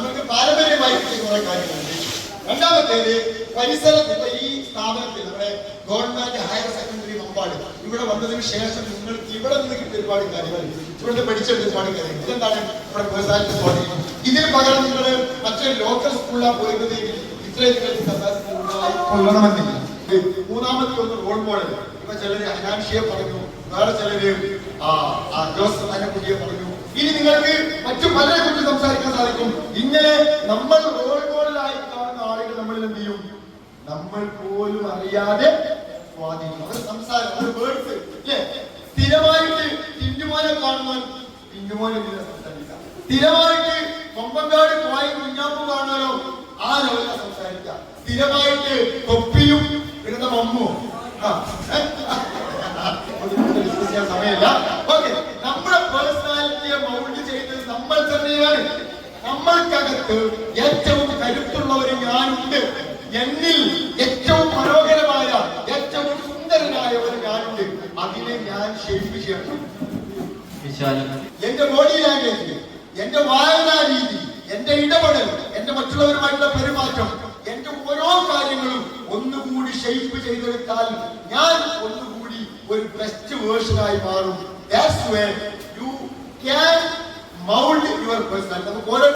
നമുക്ക് പാരമ്പര്യമായി കുറെ കാര്യങ്ങളുണ്ട്. രണ്ടാമത്തേത് പരിസരത്ത്. ഇപ്പൊ ഈ സ്ഥാപനത്തിൽ നമ്മുടെ ഗവൺമെന്റ് ഹയർ സെക്കൻഡറി മമ്പാട് ഇവിടെ വന്നതിന് ശേഷം നിങ്ങൾക്ക് ഇവിടെ നിന്ന് കിട്ടിയ ഒരുപാട് കാര്യങ്ങൾ, ഇവിടുന്ന് പഠിച്ചെടുത്ത ഒരുപാട് കാര്യങ്ങൾ. ഇതെന്താണ് നമ്മുടെ പേഴ്സണാലിറ്റി സ്വാധീനം. ഇതിന് പകരം നിങ്ങൾ മറ്റൊരു ലോക്കൽ സ്കൂളിലാണ് പോയിരുന്നത് ഇത്രയും നിങ്ങൾക്ക് കപ്പാസിറ്റി കൊള്ളണമെന്നില്ല. മൂന്നാമത്തെ ഒന്ന് റോൾ മോഡൽ. ഇപ്പൊ ചിലര് ഹനാൻഷിയെ പറഞ്ഞു, വേറെ ചിലര് ജോസഫ് അനക്കുട്ടിയെ പറഞ്ഞു. ഇനി നിങ്ങൾക്ക് മറ്റു പലരെ കുറിച്ച് സംസാരിക്കാൻ സാധിക്കും. ഇങ്ങനെ നമ്മൾ റോൾ മോഡലായി കാണുന്ന ആളുകൾ നമ്മളിൽ എന്ത് ചെയ്യും? നമ്മൾ പോലും അറിയാതെ സ്വാധീനം. അവർ സംസാരം, അവർ വേർഡ്സ് ഇല്ലേ? സ്ഥിരമായിട്ട് ടിന്റുമോനെ കാണുവാൻ ടിന്റുമോനെ സംസാരിക്കാം. സ്ഥിരമായിട്ട് കൊമ്പങ്കാട് കോയ കുഞ്ഞാപ്പ് കാണുവാനോ ആ ലെവലിൽ സംസാരിക്കാം. സ്ഥിരമായിട്ട് തൊപ്പിയും ഇടുന്ന മമ്മു സമയമില്ല. ഓക്കെ, നമ്മുടെ പേഴ്സണാലിറ്റിയെ മൗൾഡ് ചെയ്യുന്നത് നമ്മൾ തന്നെയാണ്. നമ്മൾക്കകത്ത് ഏറ്റവും കരുത്തുള്ളവര് ഞാനുണ്ട്. എന്നിൽ ഏറ്റവും മനോഹരമായ, ഏറ്റവും സുന്ദരനായ ഒരു ഞാനുണ്ട്. അതിനെ ഞാൻ ഷേപ്പ് ചെയ്യണം. എന്റെ ബോഡി ലാംഗ്വേജ്, എന്റെ വായനാ രീതി, എന്റെ ഇടപെടൽ, എന്റെ മറ്റുള്ളവരുമായിട്ടുള്ള പെരുമാറ്റം, എന്റെ ഓരോ കാര്യങ്ങളും ഒന്നുകൂടി ഷേപ്പ് ചെയ്തെടുത്താൽ ഞാൻ ഒന്നുകൂടി ഒരു ബെസ്റ്റ് വേർഷനായി മാറും. That's where you can mold your personality. നമുക്ക് ഓരോ